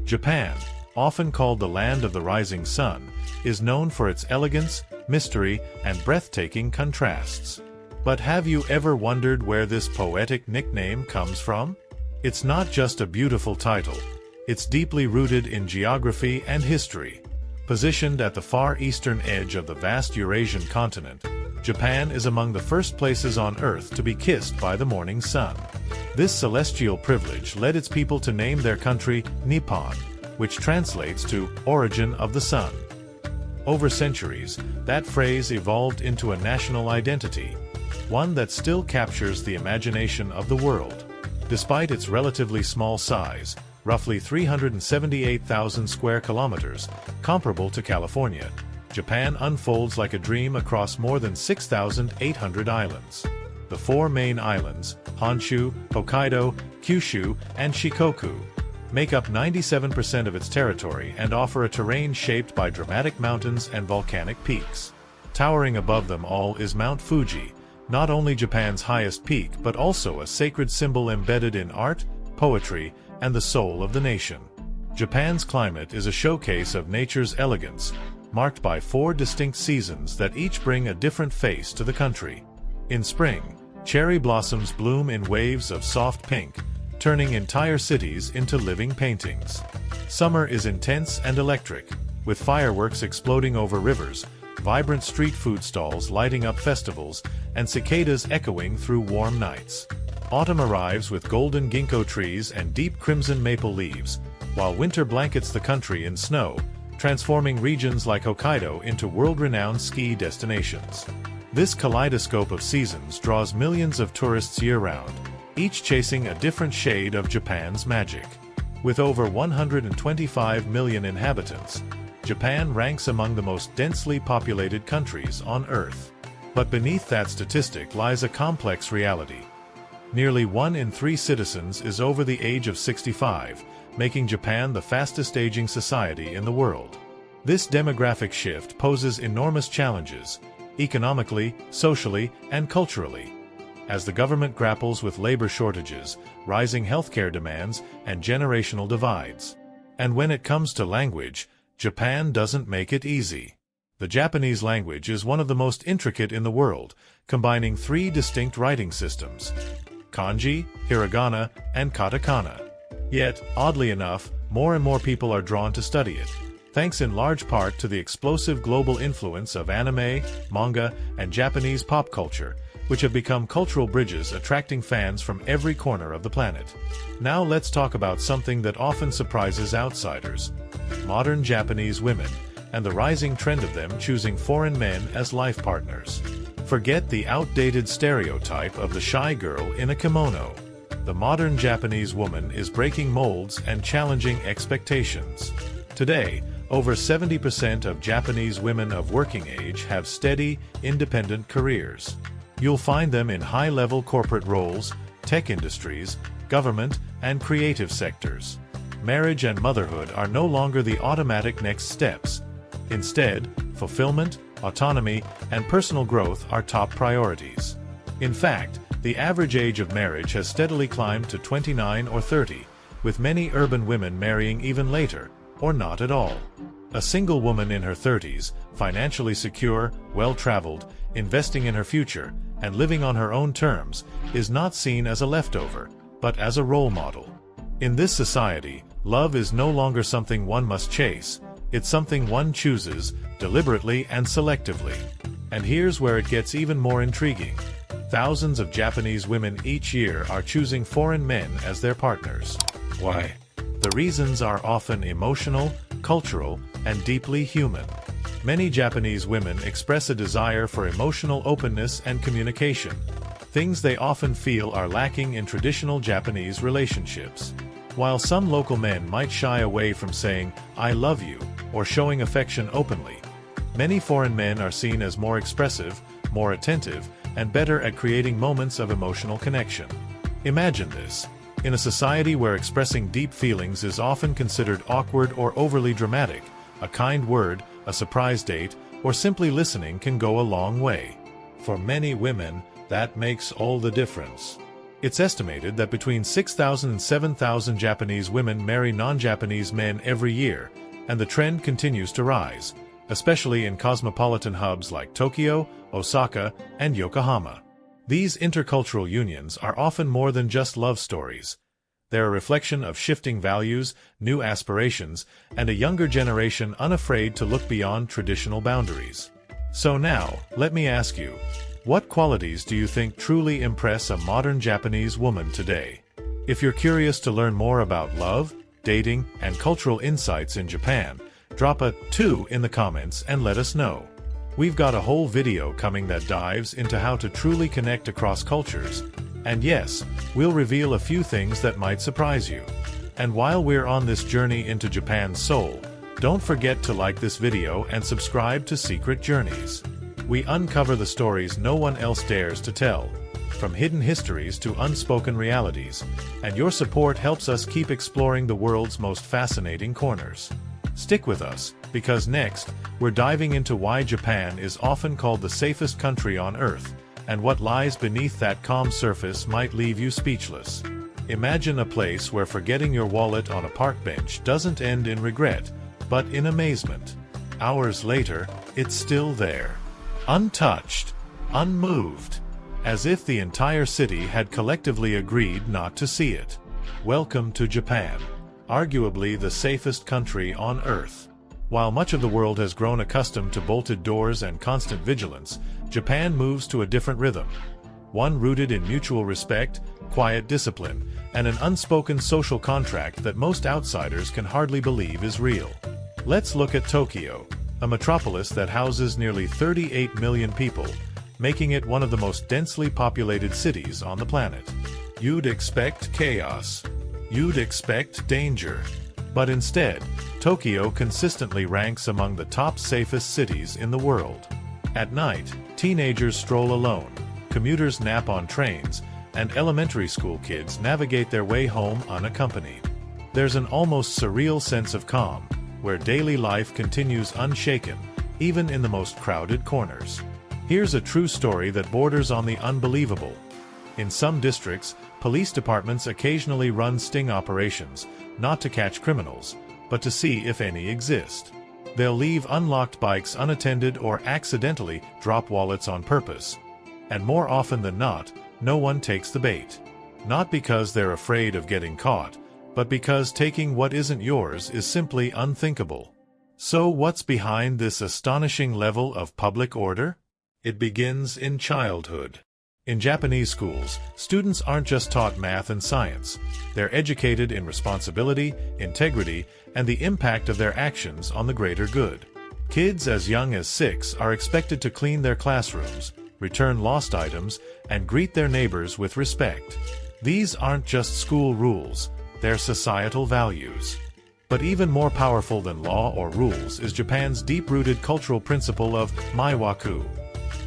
Japan, often called the land of the rising sun, is known for its elegance, mystery, and breathtaking contrasts. But have you ever wondered where this poetic nickname comes from? It's not just a beautiful title. It's deeply rooted in geography and history. Positioned at the far eastern edge of the vast Eurasian continent, Japan is among the first places on Earth to be kissed by the morning sun. This celestial privilege led its people to name their country Nippon, which translates to origin of the sun. Over centuries, that phrase evolved into a national identity, one that still captures the imagination of the world. Despite its relatively small size, roughly 378,000 square kilometers, comparable to California, Japan unfolds like a dream across more than 6,800 islands. The four main islands, Honshu, Hokkaido, Kyushu, and Shikoku, make up 97% of its territory and offer a terrain shaped by dramatic mountains and volcanic peaks. Towering above them all is Mount Fuji, not only Japan's highest peak but also a sacred symbol embedded in art, poetry, and the soul of the nation. Japan's climate is a showcase of nature's elegance, marked by 4 distinct seasons that each bring a different face to the country. In spring, cherry blossoms bloom in waves of soft pink, turning entire cities into living paintings. Summer is intense and electric, with fireworks exploding over rivers, vibrant street food stalls lighting up festivals, and cicadas echoing through warm nights. Autumn arrives with golden ginkgo trees and deep crimson maple leaves, while winter blankets the country in snow, transforming regions like Hokkaido into world-renowned ski destinations. This kaleidoscope of seasons draws millions of tourists year-round, each chasing a different shade of Japan's magic. With over 125 million inhabitants, Japan ranks among the most densely populated countries on Earth. But beneath that statistic lies a complex reality. Nearly 1 in 3 citizens is over the age of 65, making Japan the fastest-aging society in the world. This demographic shift poses enormous challenges, economically, socially, and culturally. As the government grapples with labor shortages, rising healthcare demands, and generational divides. And when it comes to language, Japan doesn't make it easy. The Japanese language is one of the most intricate in the world, combining 3 distinct writing systems: kanji, hiragana, and katakana. Yet, oddly enough, more and more people are drawn to study it, thanks in large part to the explosive global influence of anime, manga, and Japanese pop culture, which have become cultural bridges attracting fans from every corner of the planet. Now let's talk about something that often surprises outsiders: modern Japanese women, and the rising trend of them choosing foreign men as life partners. Forget the outdated stereotype of the shy girl in a kimono. The modern Japanese woman is breaking molds and challenging expectations. Today, over 70% of Japanese women of working age have steady, independent careers. You'll find them in high-level corporate roles, tech industries, government, and creative sectors. Marriage and motherhood are no longer the automatic next steps. Instead, fulfillment, autonomy, and personal growth are top priorities. In fact, the average age of marriage has steadily climbed to 29 or 30, with many urban women marrying even later, or not at all. A single woman in her 30s, financially secure, well-traveled, investing in her future, and living on her own terms, is not seen as a leftover, but as a role model. In this society, love is no longer something one must chase. It's something one chooses, deliberately and selectively. And here's where it gets even more intriguing. Thousands of Japanese women each year are choosing foreign men as their partners. Why? The reasons are often emotional, cultural, and deeply human. Many Japanese women express a desire for emotional openness and communication, things they often feel are lacking in traditional Japanese relationships. While some local men might shy away from saying, "I love you," or showing affection openly, many foreign men are seen as more expressive, more attentive, and better at creating moments of emotional connection. Imagine this. In a society where expressing deep feelings is often considered awkward or overly dramatic, a kind word, a surprise date, or simply listening can go a long way. For many women, that makes all the difference. It's estimated that between 6,000 and 7,000 Japanese women marry non-Japanese men every year, and the trend continues to rise, especially in cosmopolitan hubs like Tokyo, Osaka, and Yokohama. These intercultural unions are often more than just love stories. They're a reflection of shifting values, new aspirations, and a younger generation unafraid to look beyond traditional boundaries. So now, let me ask you, what qualities do you think truly impress a modern Japanese woman today? If you're curious to learn more about love, dating, and cultural insights in Japan, drop a 2 in the comments and let us know. We've got a whole video coming that dives into how to truly connect across cultures. And yes, we'll reveal a few things that might surprise you. And while we're on this journey into Japan's soul, don't forget to like this video and subscribe to Secret Journeys. We uncover the stories no one else dares to tell, from hidden histories to unspoken realities, and your support helps us keep exploring the world's most fascinating corners. Stick with us, because next, we're diving into why Japan is often called the safest country on Earth, and what lies beneath that calm surface might leave you speechless. Imagine a place where forgetting your wallet on a park bench doesn't end in regret, but in amazement. Hours later, it's still there. Untouched, unmoved, as if the entire city had collectively agreed not to see it. Welcome to Japan, arguably the safest country on Earth. While much of the world has grown accustomed to bolted doors and constant vigilance, Japan moves to a different rhythm. One rooted in mutual respect, quiet discipline, and an unspoken social contract that most outsiders can hardly believe is real. Let's look at Tokyo, a metropolis that houses nearly 38 million people, making it one of the most densely populated cities on the planet. You'd expect chaos. You'd expect danger. But instead, Tokyo consistently ranks among the top safest cities in the world. At night, teenagers stroll alone, commuters nap on trains, and elementary school kids navigate their way home unaccompanied. There's an almost surreal sense of calm, where daily life continues unshaken, even in the most crowded corners. Here's a true story that borders on the unbelievable. In some districts, police departments occasionally run sting operations, not to catch criminals, but to see if any exist. They'll leave unlocked bikes unattended or accidentally drop wallets on purpose. And more often than not, no one takes the bait. Not because they're afraid of getting caught, but because taking what isn't yours is simply unthinkable. So what's behind this astonishing level of public order? It begins in childhood. In Japanese schools, students aren't just taught math and science. They're educated in responsibility, integrity, and the impact of their actions on the greater good. Kids as young as 6 are expected to clean their classrooms, return lost items, and greet their neighbors with respect. These aren't just school rules. They're societal values. But even more powerful than law or rules is Japan's deep-rooted cultural principle of maiwaku,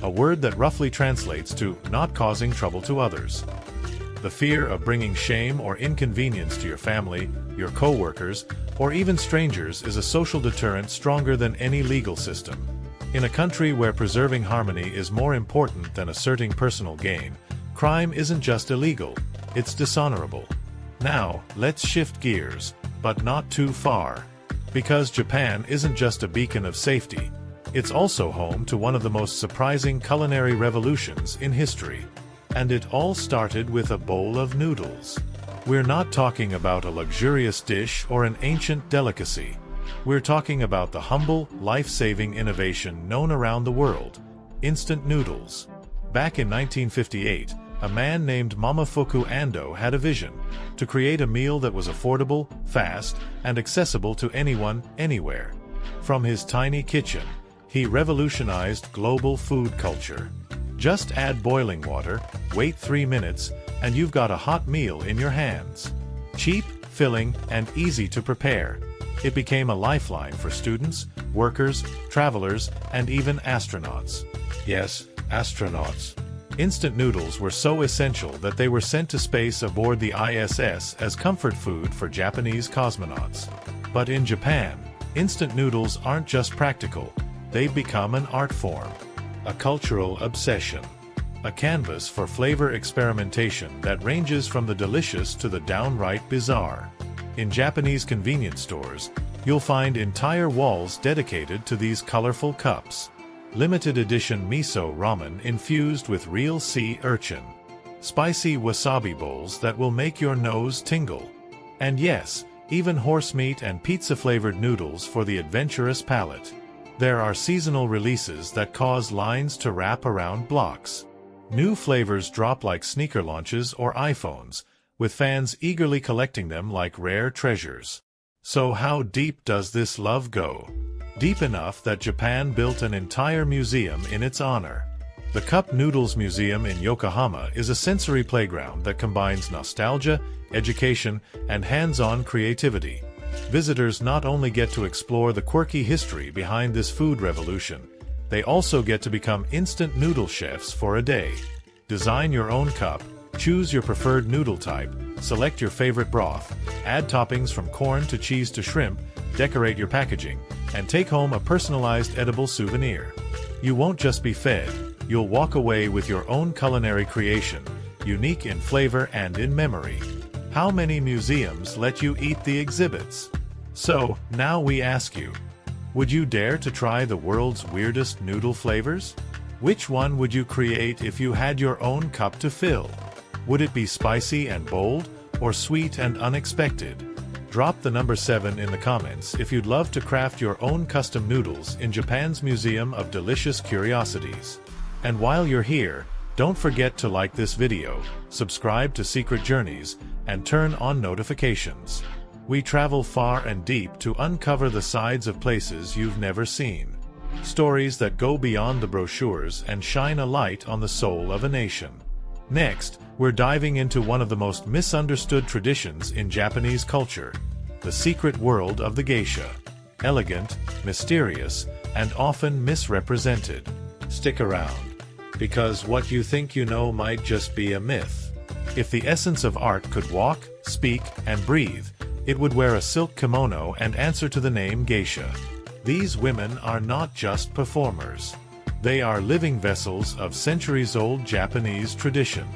a word that roughly translates to not causing trouble to others. The fear of bringing shame or inconvenience to your family, your co-workers, or even strangers is a social deterrent stronger than any legal system. In a country where preserving harmony is more important than asserting personal gain, crime isn't just illegal, it's dishonorable. Now, let's shift gears, but not too far. Because Japan isn't just a beacon of safety, it's also home to one of the most surprising culinary revolutions in history. And it all started with a bowl of noodles. We're not talking about a luxurious dish or an ancient delicacy. We're talking about the humble, life-saving innovation known around the world, instant noodles. Back in 1958, a man named Momofuku Ando had a vision to create a meal that was affordable, fast, and accessible to anyone, anywhere. From his tiny kitchen, he revolutionized global food culture. Just add boiling water, wait 3 minutes, and you've got a hot meal in your hands. Cheap, filling, and easy to prepare. It became a lifeline for students, workers, travelers, and even astronauts. Yes, astronauts. Instant noodles were so essential that they were sent to space aboard the ISS as comfort food for Japanese cosmonauts. But in Japan, instant noodles aren't just practical, they've become an art form, a cultural obsession. a canvas for flavor experimentation that ranges from the delicious to the downright bizarre. In Japanese convenience stores, you'll find entire walls dedicated to these colorful cups. Limited edition miso ramen infused with real sea urchin. Spicy wasabi bowls that will make your nose tingle. And yes, even horse meat and pizza-flavored noodles for the adventurous palate. There are seasonal releases that cause lines to wrap around blocks. New flavors drop like sneaker launches or iPhones, with fans eagerly collecting them like rare treasures. So how deep does this love go? Deep enough that Japan built an entire museum in its honor. The Cup Noodles Museum in Yokohama is a sensory playground that combines nostalgia, education, and hands-on creativity. Visitors not only get to explore the quirky history behind this food revolution, they also get to become instant noodle chefs for a day. Design your own cup, choose your preferred noodle type, select your favorite broth, add toppings from corn to cheese to shrimp, decorate your packaging, and take home a personalized edible souvenir. You won't just be fed, you'll walk away with your own culinary creation, unique in flavor and in memory. How many museums let you eat the exhibits? So, now we ask you, would you dare to try the world's weirdest noodle flavors? Which one would you create if you had your own cup to fill? Would it be spicy and bold, or sweet and unexpected? Drop the number 7 in the comments if you'd love to craft your own custom noodles in Japan's Museum of Delicious Curiosities. And while you're here, don't forget to like this video, subscribe to Secret Journeys, and turn on notifications. We travel far and deep to uncover the sides of places you've never seen. Stories that go beyond the brochures and shine a light on the soul of a nation. Next, we're diving into one of the most misunderstood traditions in Japanese culture, the secret world of the geisha. Elegant, mysterious, and often misrepresented. Stick around, because what you think you know might just be a myth. If the essence of art could walk, speak, and breathe, it would wear a silk kimono and answer to the name geisha. These women are not just performers. They are living vessels of centuries-old Japanese tradition.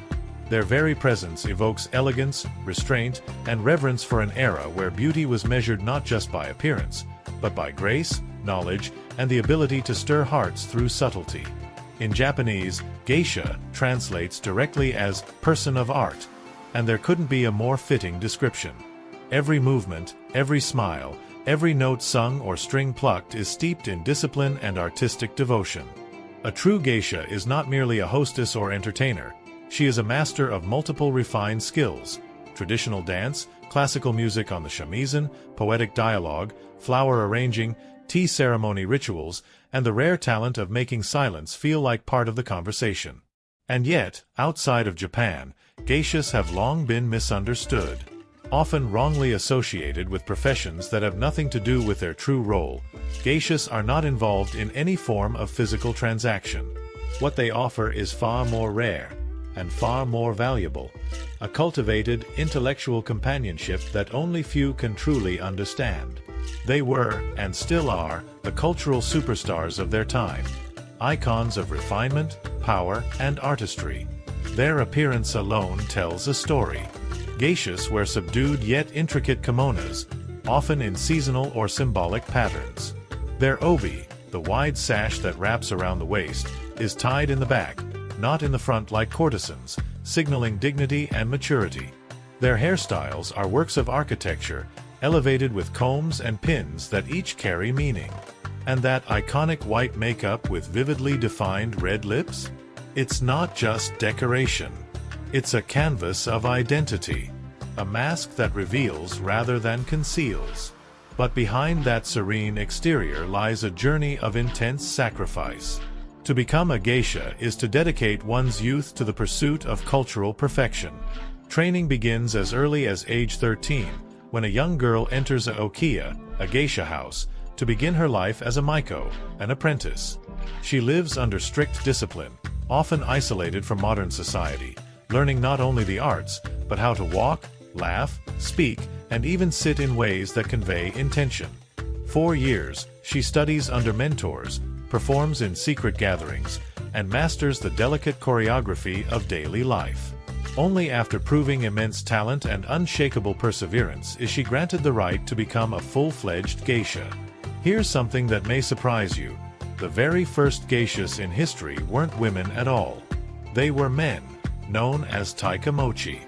Their very presence evokes elegance, restraint, and reverence for an era where beauty was measured not just by appearance, but by grace, knowledge, and the ability to stir hearts through subtlety. In Japanese, geisha translates directly as person of art, and there couldn't be a more fitting description. Every movement, every smile, every note sung or string plucked is steeped in discipline and artistic devotion. A true geisha is not merely a hostess or entertainer. She is a master of multiple refined skills: traditional dance, classical music on the shamisen, poetic dialogue, flower arranging, tea ceremony rituals, and the rare talent of making silence feel like part of the conversation. And yet, outside of Japan, geishas have long been misunderstood. Often wrongly associated with professions that have nothing to do with their true role, geishas are not involved in any form of physical transaction. What they offer is far more rare, and far more valuable, a cultivated, intellectual companionship that only few can truly understand. They were, and still are, the cultural superstars of their time, icons of refinement, power, and artistry. Their appearance alone tells a story. Geishas wear subdued yet intricate kimonos, often in seasonal or symbolic patterns. Their obi, the wide sash that wraps around the waist, is tied in the back, not in the front like courtesans, signaling dignity and maturity. Their hairstyles are works of architecture, elevated with combs and pins that each carry meaning. And that iconic white makeup with vividly defined red lips? It's not just decoration. It's a canvas of identity, a mask that reveals rather than conceals. But behind that serene exterior lies a journey of intense sacrifice. To become a geisha is to dedicate one's youth to the pursuit of cultural perfection. Training begins as early as age 13, when a young girl enters a okiya, a geisha house, to begin her life as a maiko, an apprentice. She lives under strict discipline, often isolated from modern society, learning not only the arts, but how to walk, laugh, speak, and even sit in ways that convey intention. 4 years, she studies under mentors, performs in secret gatherings, and masters the delicate choreography of daily life. Only after proving immense talent and unshakable perseverance is she granted the right to become a full-fledged geisha. Here's something that may surprise you. The very first geishas in history weren't women at all. They were men, known as taikamochi.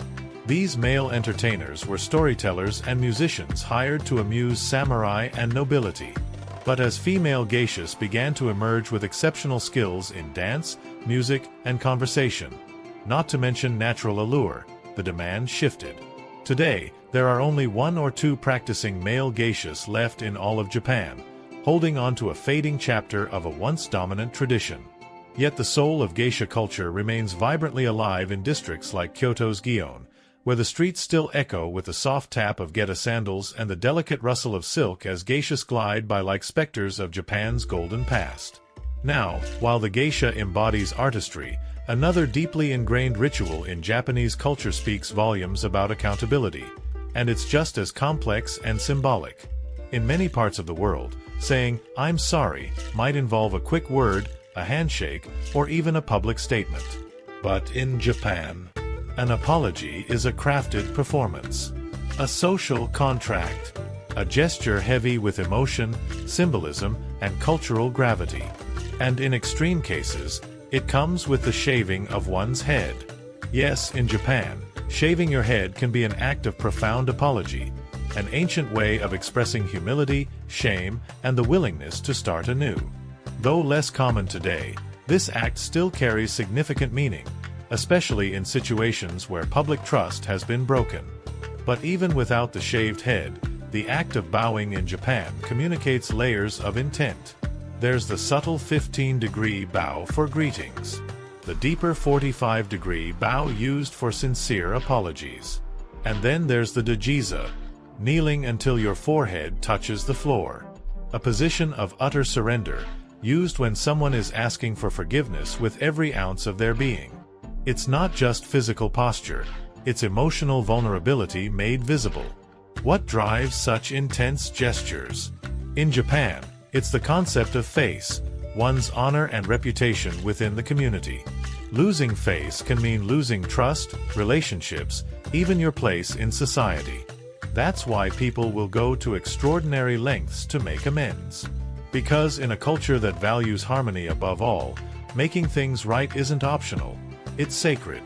These male entertainers were storytellers and musicians hired to amuse samurai and nobility. But as female geishas began to emerge with exceptional skills in dance, music, and conversation, not to mention natural allure, the demand shifted. Today, there are only 1 or 2 practicing male geishas left in all of Japan, holding on to a fading chapter of a once dominant tradition. Yet the soul of geisha culture remains vibrantly alive in districts like Kyoto's Gion, where the streets still echo with the soft tap of geta sandals and the delicate rustle of silk as geishas glide by like specters of Japan's golden past. Now, while the geisha embodies artistry, another deeply ingrained ritual in Japanese culture speaks volumes about accountability, and it's just as complex and symbolic. In many parts of the world, saying, "I'm sorry," might involve a quick word, a handshake, or even a public statement. But in Japan, an apology is a crafted performance, a social contract, a gesture heavy with emotion, symbolism, and cultural gravity. And in extreme cases, it comes with the shaving of one's head. Yes, in Japan, shaving your head can be an act of profound apology, an ancient way of expressing humility, shame, and the willingness to start anew. Though less common today, this act still carries significant meaning, especially in situations where public trust has been broken. But even without the shaved head, the act of bowing in Japan communicates layers of intent. There's the subtle 15-degree bow for greetings, the deeper 45-degree bow used for sincere apologies. And then there's the dojiza, kneeling until your forehead touches the floor, a position of utter surrender, used when someone is asking for forgiveness with every ounce of their being. It's not just physical posture, it's emotional vulnerability made visible. What drives such intense gestures? In Japan, it's the concept of face, one's honor and reputation within the community. Losing face can mean losing trust, relationships, even your place in society. That's why people will go to extraordinary lengths to make amends. Because in a culture that values harmony above all, making things right isn't optional, it's sacred.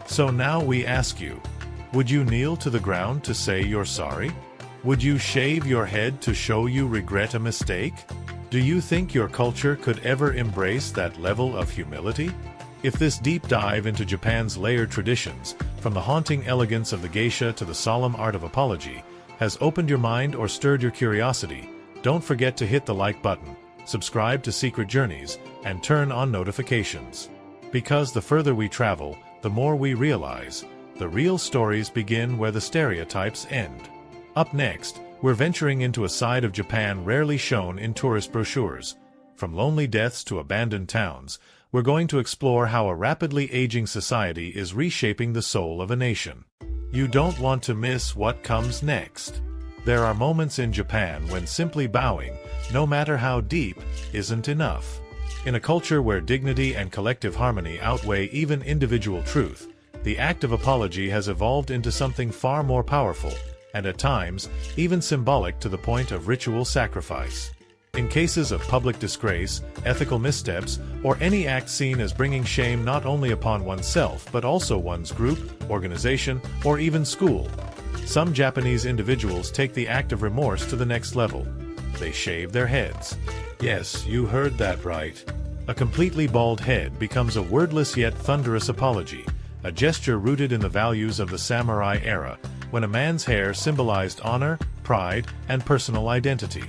So now we ask you, would you kneel to the ground to say you're sorry? Would you shave your head to show you regret a mistake? Do you think your culture could ever embrace that level of humility? If this deep dive into Japan's layered traditions, from the haunting elegance of the geisha to the solemn art of apology, has opened your mind or stirred your curiosity, don't forget to hit the like button, subscribe to Secret Journeys, and turn on notifications. Because the further we travel, the more we realize, the real stories begin where the stereotypes end. Up next, we're venturing into a side of Japan rarely shown in tourist brochures. From lonely deaths to abandoned towns, we're going to explore how a rapidly aging society is reshaping the soul of a nation. You don't want to miss what comes next. There are moments in Japan when simply bowing, no matter how deep, isn't enough. In a culture where dignity and collective harmony outweigh even individual truth, the act of apology has evolved into something far more powerful, and at times, even symbolic to the point of ritual sacrifice. In cases of public disgrace, ethical missteps, or any act seen as bringing shame not only upon oneself but also one's group, organization, or even school, some Japanese individuals take the act of remorse to the next level. They shave their heads. Yes, you heard that right. A completely bald head becomes a wordless yet thunderous apology, a gesture rooted in the values of the samurai era, when a man's hair symbolized honor, pride, and personal identity.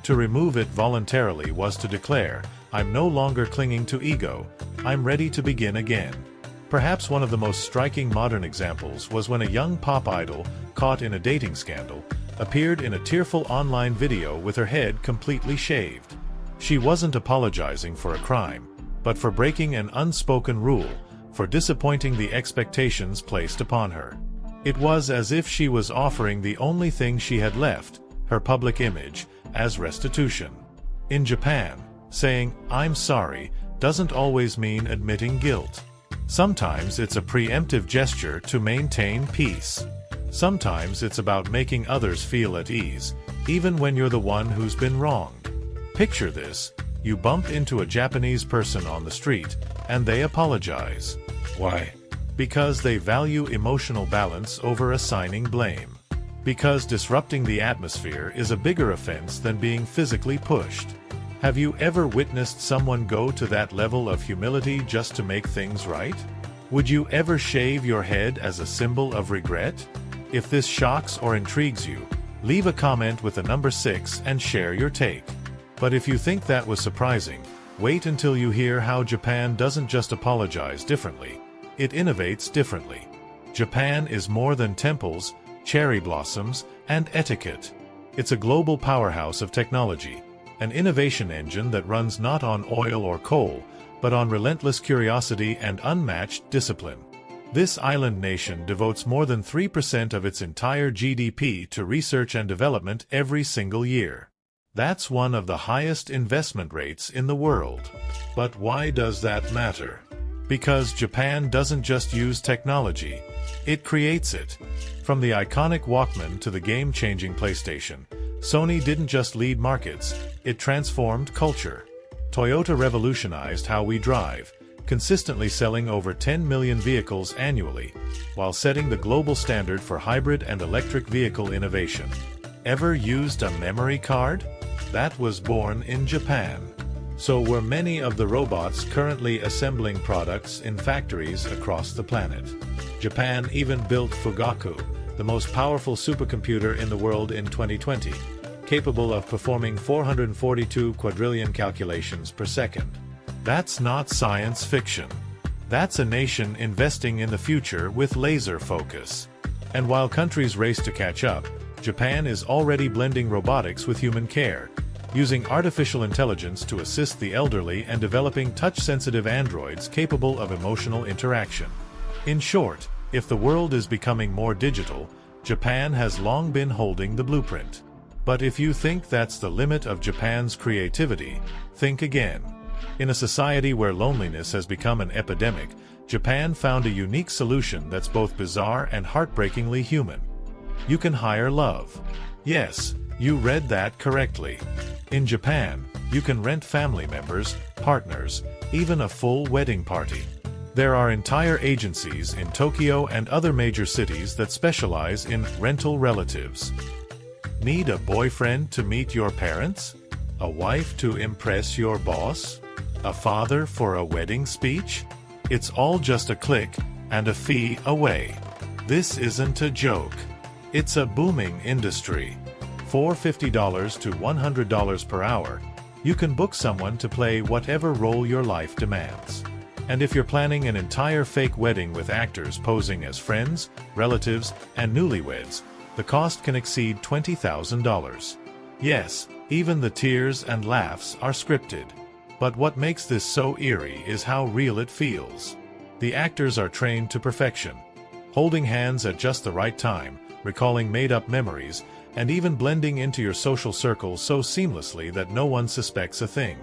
To remove it voluntarily was to declare, "I'm no longer clinging to ego, I'm ready to begin again." Perhaps one of the most striking modern examples was when a young pop idol, caught in a dating scandal, appeared in a tearful online video with her head completely shaved. She wasn't apologizing for a crime, but for breaking an unspoken rule, for disappointing the expectations placed upon her. It was as if she was offering the only thing she had left, her public image, as restitution. In Japan, saying, "I'm sorry," doesn't always mean admitting guilt. Sometimes it's a preemptive gesture to maintain peace. Sometimes it's about making others feel at ease, even when you're the one who's been wronged. Picture this: you bump into a Japanese person on the street, and they apologize. Why? Because they value emotional balance over assigning blame. Because disrupting the atmosphere is a bigger offense than being physically pushed. Have you ever witnessed someone go to that level of humility just to make things right? Would you ever shave your head as a symbol of regret? If this shocks or intrigues you, leave a comment with the number 6 and share your take. But if you think that was surprising, wait until you hear how Japan doesn't just apologize differently, it innovates differently. Japan is more than temples, cherry blossoms, and etiquette. It's a global powerhouse of technology, an innovation engine that runs not on oil or coal, but on relentless curiosity and unmatched discipline. This island nation devotes more than 3% of its entire GDP to research and development every single year. That's one of the highest investment rates in the world. But why does that matter? Because Japan doesn't just use technology, it creates it. From the iconic Walkman to the game-changing PlayStation, Sony didn't just lead markets, it transformed culture. Toyota revolutionized how we drive, consistently selling over 10 million vehicles annually, while setting the global standard for hybrid and electric vehicle innovation. Ever used a memory card? That was born in Japan. So were many of the robots currently assembling products in factories across the planet. Japan even built Fugaku, the most powerful supercomputer in the world in 2020, capable of performing 442 quadrillion calculations per second. That's not science fiction. That's a nation investing in the future with laser focus. And while countries race to catch up, Japan is already blending robotics with human care, using artificial intelligence to assist the elderly and developing touch-sensitive androids capable of emotional interaction. In short, if the world is becoming more digital, Japan has long been holding the blueprint. But if you think that's the limit of Japan's creativity, think again. In a society where loneliness has become an epidemic, Japan found a unique solution that's both bizarre and heartbreakingly human. You can hire love. Yes, you read that correctly. In Japan, you can rent family members, partners, even a full wedding party. There are entire agencies in Tokyo and other major cities that specialize in rental relatives. Need a boyfriend to meet your parents? A wife to impress your boss? A father for a wedding speech? It's all just a click and a fee away. This isn't a joke. It's a booming industry. For $50 to $100 per hour, you can book someone to play whatever role your life demands. And if you're planning an entire fake wedding with actors posing as friends, relatives, and newlyweds, the cost can exceed $20,000. Yes, even the tears and laughs are scripted. But what makes this so eerie is how real it feels. The actors are trained to perfection, holding hands at just the right time, recalling made-up memories, and even blending into your social circle so seamlessly that no one suspects a thing.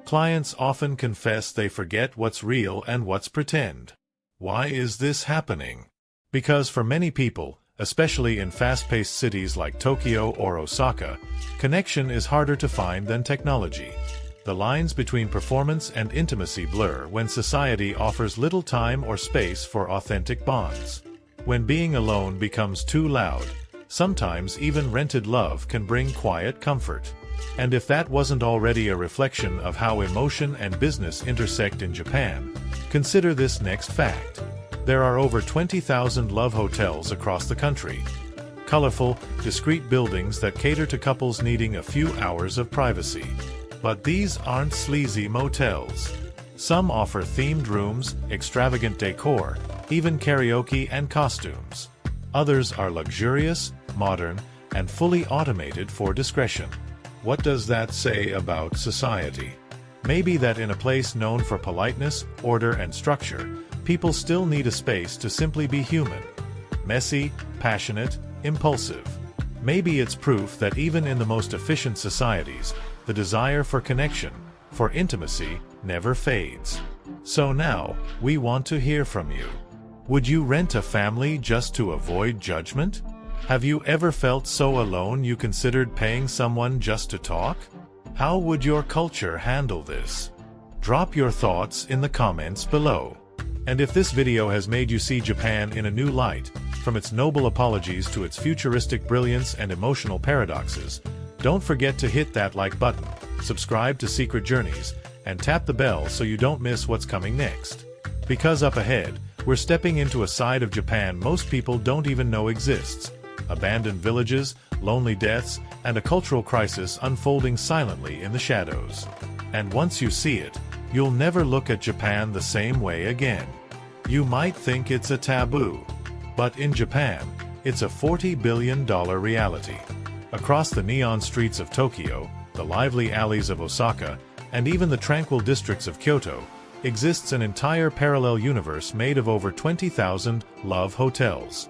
Clients often confess they forget what's real and what's pretend. Why is this happening? Because for many people, especially in fast-paced cities like Tokyo or Osaka, connection is harder to find than technology. The lines between performance and intimacy blur when society offers little time or space for authentic bonds. When being alone becomes too loud, sometimes even rented love can bring quiet comfort. And if that wasn't already a reflection of how emotion and business intersect in Japan, consider this next fact. There are over 20,000 love hotels across the country. Colorful, discreet buildings that cater to couples needing a few hours of privacy. But these aren't sleazy motels. Some offer themed rooms, extravagant decor, even karaoke and costumes. Others are luxurious, modern, and fully automated for discretion. What does that say about society? Maybe that in a place known for politeness, order, and structure, people still need a space to simply be human. Messy, passionate, impulsive. Maybe it's proof that even in the most efficient societies, the desire for connection, for intimacy never fades. So now, we want to hear from you. Would you rent a family just to avoid judgment? Have you ever felt so alone you considered paying someone just to talk? How would your culture handle this? Drop your thoughts in the comments below. And if this video has made you see Japan in a new light, from its noble apologies to its futuristic brilliance and emotional paradoxes, don't forget to hit that like button, subscribe to Secret Journeys, and tap the bell so you don't miss what's coming next. Because up ahead, we're stepping into a side of Japan most people don't even know exists. Abandoned villages, lonely deaths, and a cultural crisis unfolding silently in the shadows. And once you see it, you'll never look at Japan the same way again. You might think it's a taboo, but in Japan, it's a $40 billion reality. Across the neon streets of Tokyo, the lively alleys of Osaka, and even the tranquil districts of Kyoto, exists an entire parallel universe made of over 20,000 love hotels.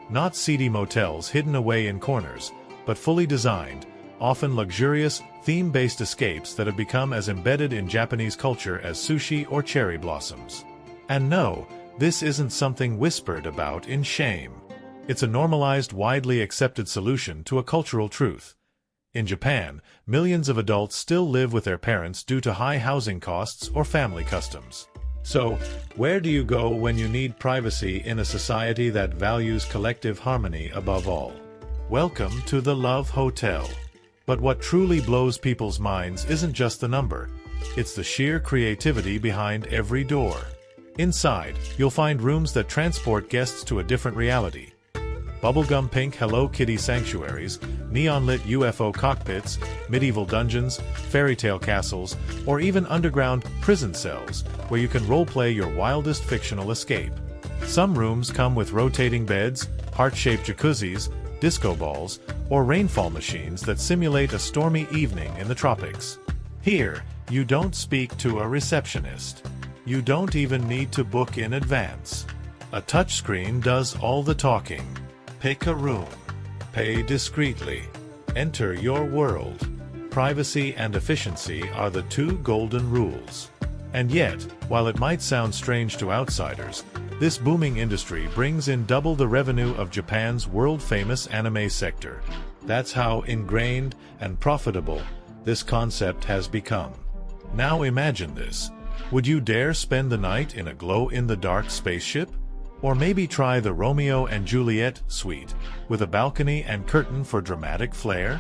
Not seedy motels hidden away in corners, but fully designed, often luxurious, theme-based escapes that have become as embedded in Japanese culture as sushi or cherry blossoms. And no, this isn't something whispered about in shame. It's a normalized, widely accepted solution to a cultural truth. In Japan, millions of adults still live with their parents due to high housing costs or family customs. So, where do you go when you need privacy in a society that values collective harmony above all? Welcome to the Love Hotel. But what truly blows people's minds isn't just the number, it's the sheer creativity behind every door. Inside, you'll find rooms that transport guests to a different reality. Bubblegum pink Hello Kitty sanctuaries, neon-lit UFO cockpits, medieval dungeons, fairy tale castles, or even underground prison cells where you can roleplay your wildest fictional escape. Some rooms come with rotating beds, heart-shaped jacuzzis, disco balls, or rainfall machines that simulate a stormy evening in the tropics. Here, you don't speak to a receptionist. You don't even need to book in advance. A touchscreen does all the talking. Pick a room. Pay discreetly. Enter your world. Privacy and efficiency are the two golden rules. And yet, while it might sound strange to outsiders, this booming industry brings in double the revenue of Japan's world-famous anime sector. That's how ingrained and profitable this concept has become. Now imagine this. Would you dare spend the night in a glow-in-the-dark spaceship? Or maybe try the Romeo and Juliet suite, with a balcony and curtain for dramatic flair?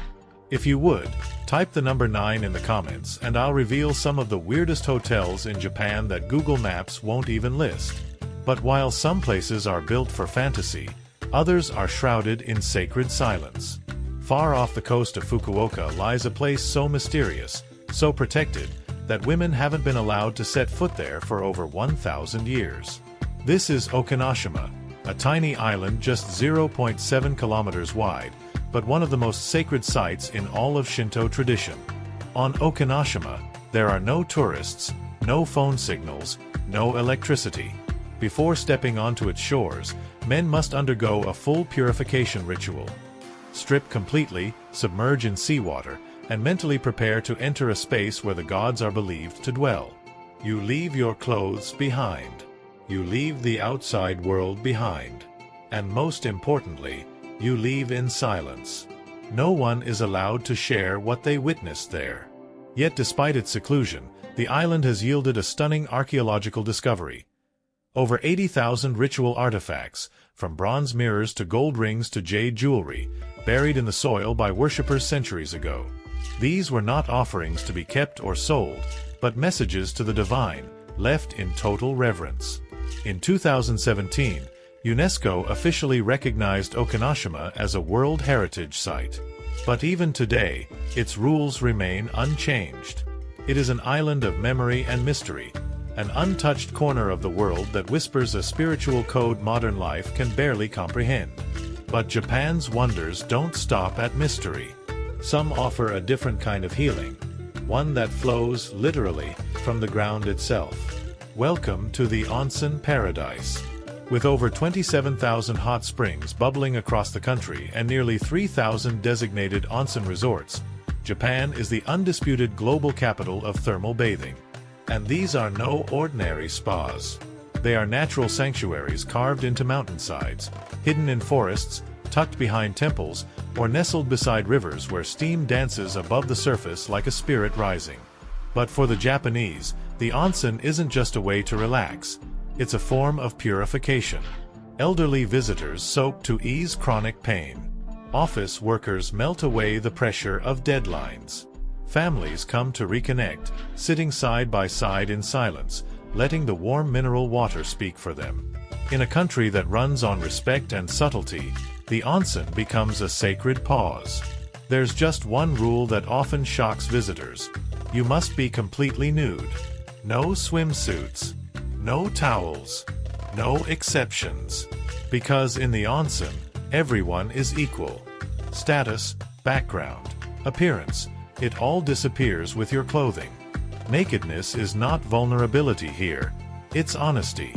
If you would, type the number 9 in the comments and I'll reveal some of the weirdest hotels in Japan that Google Maps won't even list. But while some places are built for fantasy, others are shrouded in sacred silence. Far off the coast of Fukuoka lies a place so mysterious, so protected, that women haven't been allowed to set foot there for over 1,000 years. This is Okinoshima, a tiny island just 0.7 kilometers wide, but one of the most sacred sites in all of Shinto tradition. On Okinoshima, there are no tourists, no phone signals, no electricity. Before stepping onto its shores, men must undergo a full purification ritual. Strip completely, submerge in seawater, and mentally prepare to enter a space where the gods are believed to dwell. You leave your clothes behind. You leave the outside world behind. And most importantly, you leave in silence. No one is allowed to share what they witnessed there. Yet despite its seclusion, the island has yielded a stunning archaeological discovery. Over 80,000 ritual artifacts, from bronze mirrors to gold rings to jade jewelry, buried in the soil by worshippers centuries ago. These were not offerings to be kept or sold, but messages to the divine, left in total reverence. In 2017, UNESCO officially recognized Okinoshima as a World Heritage Site. But even today, its rules remain unchanged. It is an island of memory and mystery, an untouched corner of the world that whispers a spiritual code modern life can barely comprehend. But Japan's wonders don't stop at mystery. Some offer a different kind of healing, one that flows, literally, from the ground itself. Welcome to the onsen paradise. With over 27,000 hot springs bubbling across the country and nearly 3,000 designated onsen resorts, Japan is the undisputed global capital of thermal bathing. And these are no ordinary spas. They are natural sanctuaries carved into mountainsides, hidden in forests, tucked behind temples, or nestled beside rivers where steam dances above the surface like a spirit rising. But for the Japanese, the onsen isn't just a way to relax. It's a form of purification. Elderly visitors soak to ease chronic pain. Office workers melt away the pressure of deadlines. Families come to reconnect, sitting side by side in silence, letting the warm mineral water speak for them. In a country that runs on respect and subtlety, the onsen becomes a sacred pause. There's just one rule that often shocks visitors. You must be completely nude. No swimsuits. No towels. No exceptions. Because in the onsen, everyone is equal. Status, background, appearance, it all disappears with your clothing. Nakedness is not vulnerability here. It's honesty.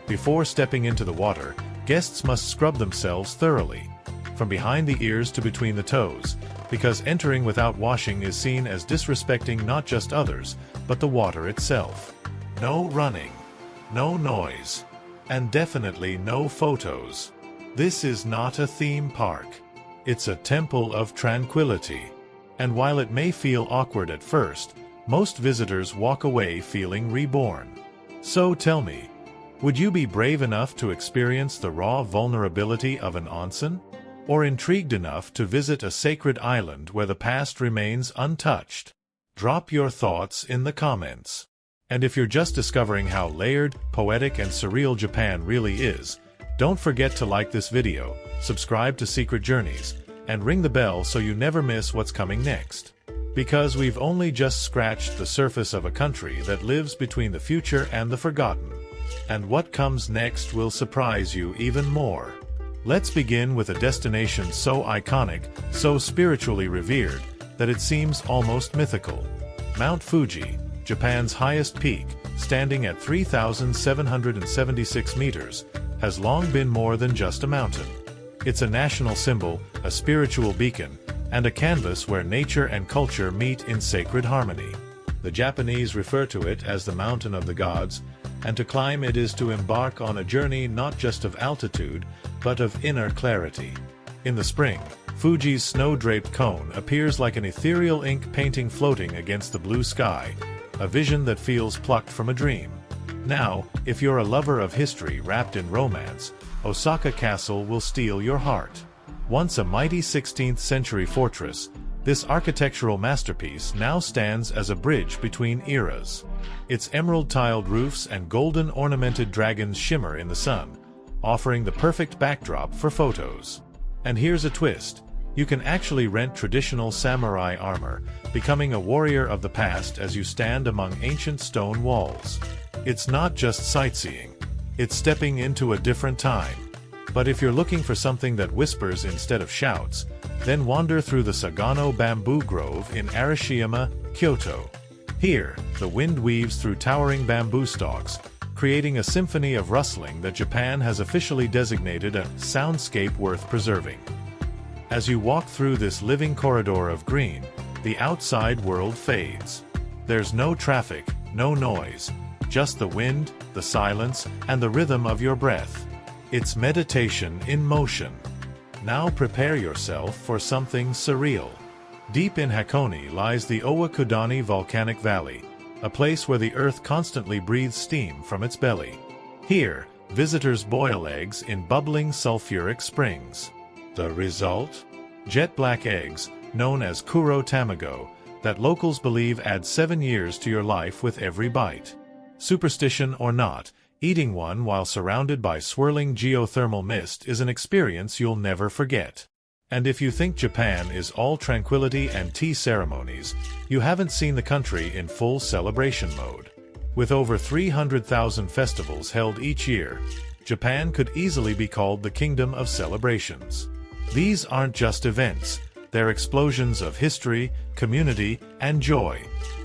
Before stepping into the water, guests must scrub themselves thoroughly, from behind the ears to between the toes, because entering without washing is seen as disrespecting not just others, but the water itself. No running. No noise. And definitely no photos. This is not a theme park. It's a temple of tranquility. And while it may feel awkward at first, most visitors walk away feeling reborn. So tell me, would you be brave enough to experience the raw vulnerability of an onsen? Or intrigued enough to visit a sacred island where the past remains untouched? Drop your thoughts in the comments. And if you're just discovering how layered, poetic, and surreal Japan really is, don't forget to like this video, subscribe to Secret Journeys, and ring the bell so you never miss what's coming next. Because we've only just scratched the surface of a country that lives between the future and the forgotten. And what comes next will surprise you even more. Let's begin with a destination so iconic, so spiritually revered, that it seems almost mythical. Mount Fuji, Japan's highest peak, standing at 3,776 meters, has long been more than just a mountain. It's a national symbol, a spiritual beacon, and a canvas where nature and culture meet in sacred harmony. The Japanese refer to it as the Mountain of the Gods, and to climb it is to embark on a journey not just of altitude, but of inner clarity. In the spring, Fuji's snow-draped cone appears like an ethereal ink painting floating against the blue sky, a vision that feels plucked from a dream. Now, if you're a lover of history wrapped in romance, Osaka Castle will steal your heart. Once a mighty 16th-century fortress, this architectural masterpiece now stands as a bridge between eras. Its emerald-tiled roofs and golden-ornamented dragons shimmer in the sun, offering the perfect backdrop for photos. And here's a twist. You can actually rent traditional samurai armor, becoming a warrior of the past as you stand among ancient stone walls. It's not just sightseeing. It's stepping into a different time. But if you're looking for something that whispers instead of shouts, then wander through the Sagano Bamboo Grove in Arashiyama, Kyoto. Here, the wind weaves through towering bamboo stalks, creating a symphony of rustling that Japan has officially designated a soundscape worth preserving. As you walk through this living corridor of green, the outside world fades. There's no traffic, no noise, just the wind, the silence, and the rhythm of your breath. It's meditation in motion. Now prepare yourself for something surreal. Deep in Hakone lies the Owakudani Volcanic Valley, a place where the earth constantly breathes steam from its belly. Here, visitors boil eggs in bubbling sulfuric springs. The result? Jet black eggs, known as kuro tamago, that locals believe add 7 years to your life with every bite. Superstition or not, eating one while surrounded by swirling geothermal mist is an experience you'll never forget. And if you think Japan is all tranquility and tea ceremonies, you haven't seen the country in full celebration mode. With over 300,000 festivals held each year, Japan could easily be called the Kingdom of Celebrations. These aren't just events, they're explosions of history, community, and joy.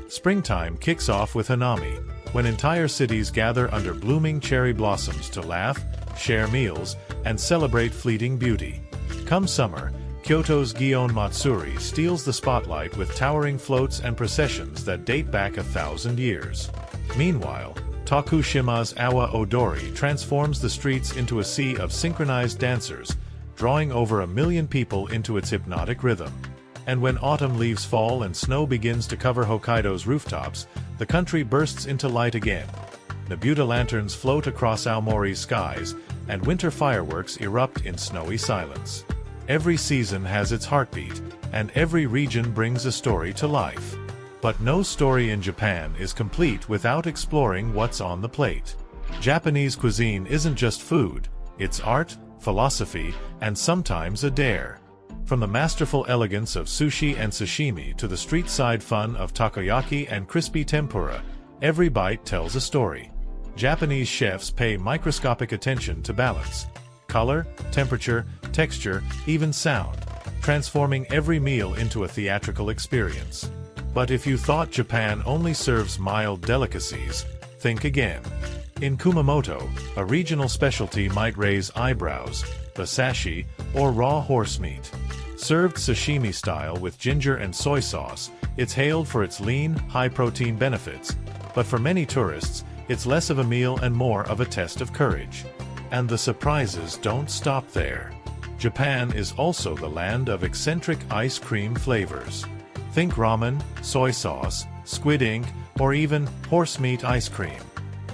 Springtime kicks off with Hanami, when entire cities gather under blooming cherry blossoms to laugh, share meals, and celebrate fleeting beauty. Come summer, Kyoto's Gion Matsuri steals the spotlight with towering floats and processions that date back 1,000 years. Meanwhile, Tokushima's Awa Odori transforms the streets into a sea of synchronized dancers, drawing over 1 million people into its hypnotic rhythm. And when autumn leaves fall and snow begins to cover Hokkaido's rooftops, the country bursts into light again. Nebuta lanterns float across Aomori's skies, and winter fireworks erupt in snowy silence. Every season has its heartbeat, and every region brings a story to life. But no story in Japan is complete without exploring what's on the plate. Japanese cuisine isn't just food, it's art, philosophy, and sometimes a dare. From the masterful elegance of sushi and sashimi to the street-side fun of takoyaki and crispy tempura, every bite tells a story. Japanese chefs pay microscopic attention to balance, color, temperature, texture, even sound, transforming every meal into a theatrical experience. But if you thought Japan only serves mild delicacies, think again. In Kumamoto, a regional specialty might raise eyebrows, basashi, or raw horse meat. Served sashimi style with ginger and soy sauce, it's hailed for its lean, high-protein benefits, but for many tourists, it's less of a meal and more of a test of courage. And the surprises don't stop there. Japan is also the land of eccentric ice cream flavors. Think ramen, soy sauce, squid ink, or even horse meat ice cream.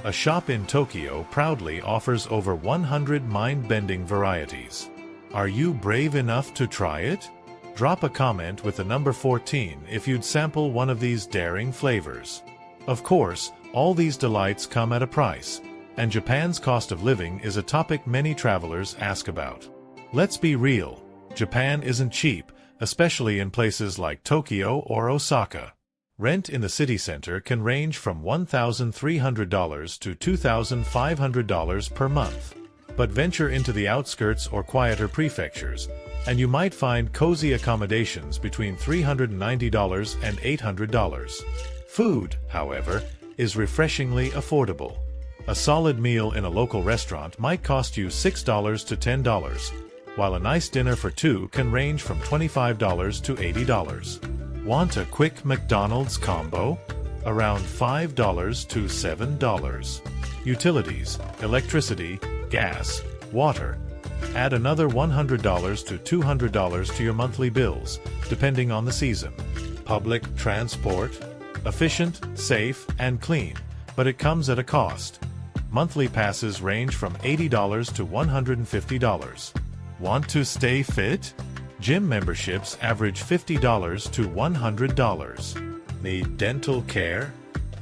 A shop in Tokyo proudly offers over 100 mind-bending varieties. Are you brave enough to try it? Drop a comment with the number 14 if you'd sample one of these daring flavors. Of course, all these delights come at a price, and Japan's cost of living is a topic many travelers ask about. Let's be real, Japan isn't cheap, especially in places like Tokyo or Osaka. Rent in the city center can range from $1,300 to $2,500 per month. But venture into the outskirts or quieter prefectures, and you might find cozy accommodations between $390 and $800. Food, however, is refreshingly affordable. A solid meal in a local restaurant might cost you $6 to $10, while a nice dinner for two can range from $25 to $80. Want a quick McDonald's combo? Around $5 to $7. Utilities, electricity, gas, water. Add another $100 to $200 to your monthly bills, depending on the season. Public transport? Efficient, safe, and clean, but it comes at a cost. Monthly passes range from $80 to $150. Want to stay fit? Gym memberships average $50 to $100. Need dental care?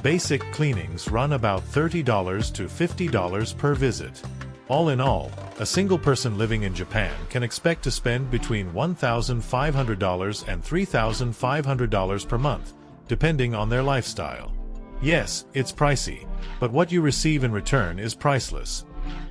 Basic cleanings run about $30 to $50 per visit. All in all, a single person living in Japan can expect to spend between $1,500 and $3,500 per month, depending on their lifestyle. Yes, it's pricey, but what you receive in return is priceless.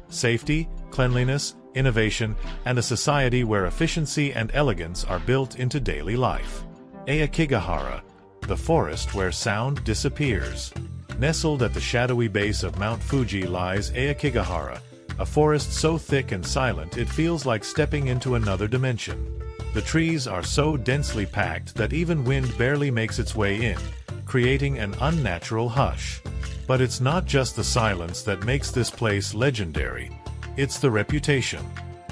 Safety, cleanliness, innovation, and a society where efficiency and elegance are built into daily life. Aokigahara, the forest where sound disappears. Nestled at the shadowy base of Mount Fuji lies Aokigahara, a forest so thick and silent it feels like stepping into another dimension. The trees are so densely packed that even wind barely makes its way in, creating an unnatural hush. But it's not just the silence that makes this place legendary, it's the reputation.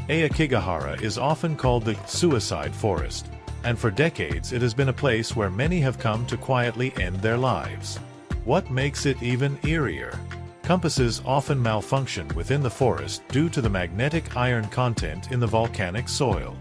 Aokigahara is often called the suicide forest, and for decades it has been a place where many have come to quietly end their lives. What makes it even eerier? Compasses often malfunction within the forest due to the magnetic iron content in the volcanic soil.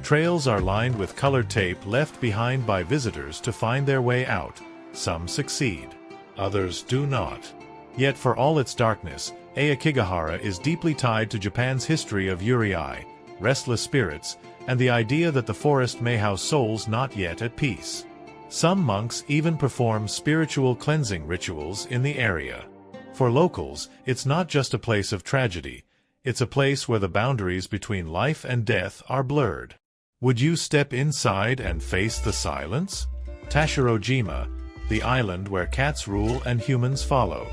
Trails are lined with colored tape left behind by visitors to find their way out. Some succeed. Others do not. Yet for all its darkness, Aokigahara is deeply tied to Japan's history of yurei, restless spirits, and the idea that the forest may house souls not yet at peace. Some monks even perform spiritual cleansing rituals in the area. For locals, it's not just a place of tragedy, it's a place where the boundaries between life and death are blurred. Would you step inside and face the silence? Tashirojima, the island where cats rule and humans follow.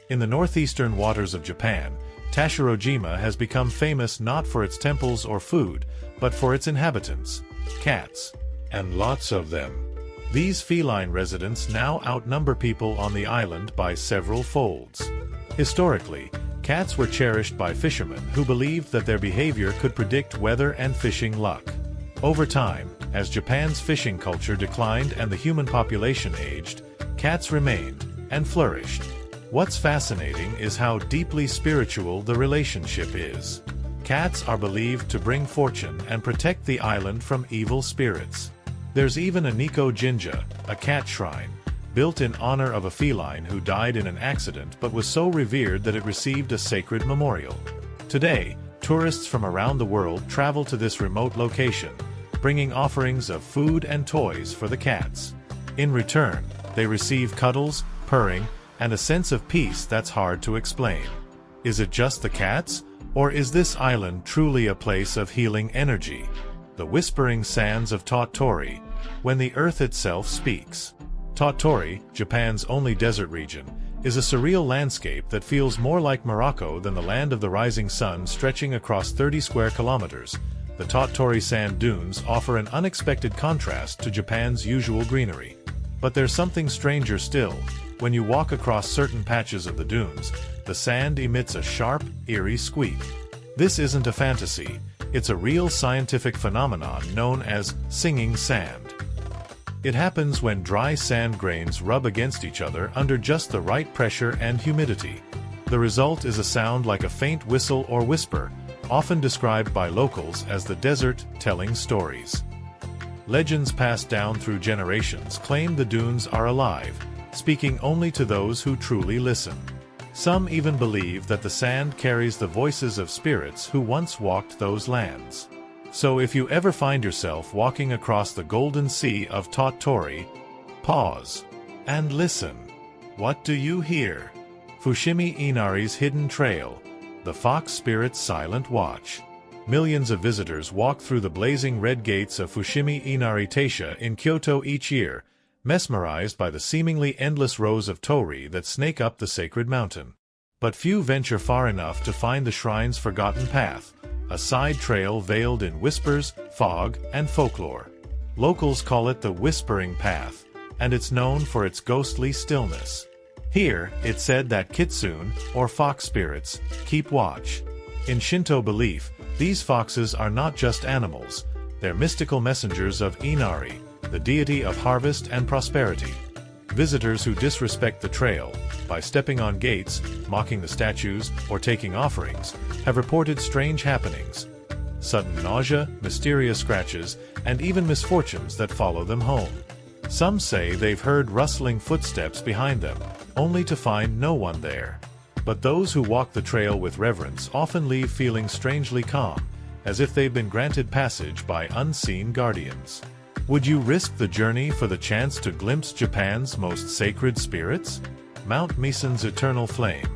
In the northeastern waters of Japan, Tashirojima has become famous not for its temples or food, but for its inhabitants. cats, and lots of them. These feline residents now outnumber people on the island by several folds. Historically, cats were cherished by fishermen who believed that their behavior could predict weather and fishing luck. Over time, as Japan's fishing culture declined and the human population aged, cats remained and flourished. What's fascinating is how deeply spiritual the relationship is. Cats are believed to bring fortune and protect the island from evil spirits. There's even a Nikko Jinja, a cat shrine, built in honor of a feline who died in an accident but was so revered that it received a sacred memorial. Today, tourists from around the world travel to this remote location, bringing offerings of food and toys for the cats. In return, they receive cuddles, purring, and a sense of peace that's hard to explain. Is it just the cats, or is this island truly a place of healing energy? The whispering sands of Tottori, when the earth itself speaks. Tottori, Japan's only desert region, is a surreal landscape that feels more like Morocco than the land of the rising sun stretching across 30 square kilometers. The Tottori sand dunes offer an unexpected contrast to Japan's usual greenery. But there's something stranger still. When you walk across certain patches of the dunes, the sand emits a sharp, eerie squeak. This isn't a fantasy. It's a real scientific phenomenon known as singing sand. It happens when dry sand grains rub against each other under just the right pressure and humidity. The result is a sound like a faint whistle or whisper, often described by locals as the desert telling stories. Legends passed down through generations claim the dunes are alive, speaking only to those who truly listen. Some even believe that the sand carries the voices of spirits who once walked those lands. So if you ever find yourself walking across the golden sea of Tottori, pause and listen. What do you hear? Fushimi Inari's hidden trail, the fox spirit's silent watch. Millions of visitors walk through the blazing red gates of Fushimi Inari Taisha in Kyoto each year, mesmerized by the seemingly endless rows of torii that snake up the sacred mountain. But few venture far enough to find the shrine's forgotten path, a side trail veiled in whispers, fog, and folklore. Locals call it the Whispering Path, and it's known for its ghostly stillness. Here, it's said that kitsune, or fox spirits, keep watch. In Shinto belief, these foxes are not just animals, they're mystical messengers of Inari, the deity of harvest and prosperity. Visitors who disrespect the trail, by stepping on gates, mocking the statues, or taking offerings, have reported strange happenings. Sudden nausea, mysterious scratches, and even misfortunes that follow them home. Some say they've heard rustling footsteps behind them, only to find no one there. But those who walk the trail with reverence often leave feeling strangely calm, as if they've been granted passage by unseen guardians. Would you risk the journey for the chance to glimpse Japan's most sacred spirits? Mount Misen's eternal flame,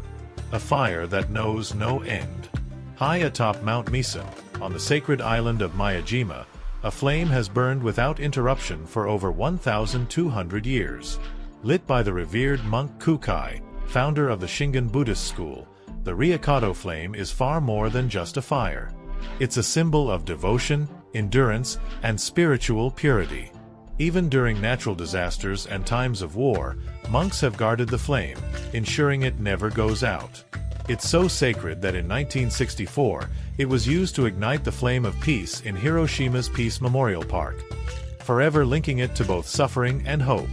a fire that knows no end. High atop Mount Misen, on the sacred island of Miyajima, a flame has burned without interruption for over 1,200 years. Lit by the revered monk Kukai, founder of the Shingon Buddhist school, the Ryukado flame is far more than just a fire. It's a symbol of devotion, endurance, and spiritual purity. Even during natural disasters and times of war, monks have guarded the flame, ensuring it never goes out. It's so sacred that in 1964, it was used to ignite the flame of peace in Hiroshima's Peace Memorial Park, forever linking it to both suffering and hope.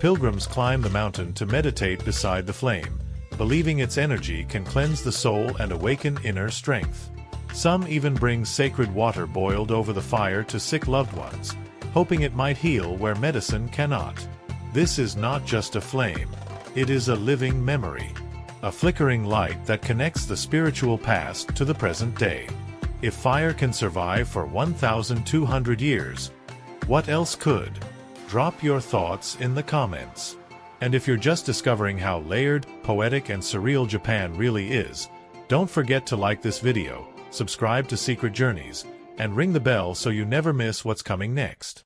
Pilgrims climb the mountain to meditate beside the flame, believing its energy can cleanse the soul and awaken inner strength. Some even bring sacred water boiled over the fire to sick loved ones, hoping it might heal where medicine cannot. This is not just a flame, it is a living memory. A flickering light that connects the spiritual past to the present day. If fire can survive for 1,200 years, what else could? Drop your thoughts in the comments. And if you're just discovering how layered, poetic, and surreal Japan really is, don't forget to like this video, subscribe to Secret Journeys, and ring the bell so you never miss what's coming next.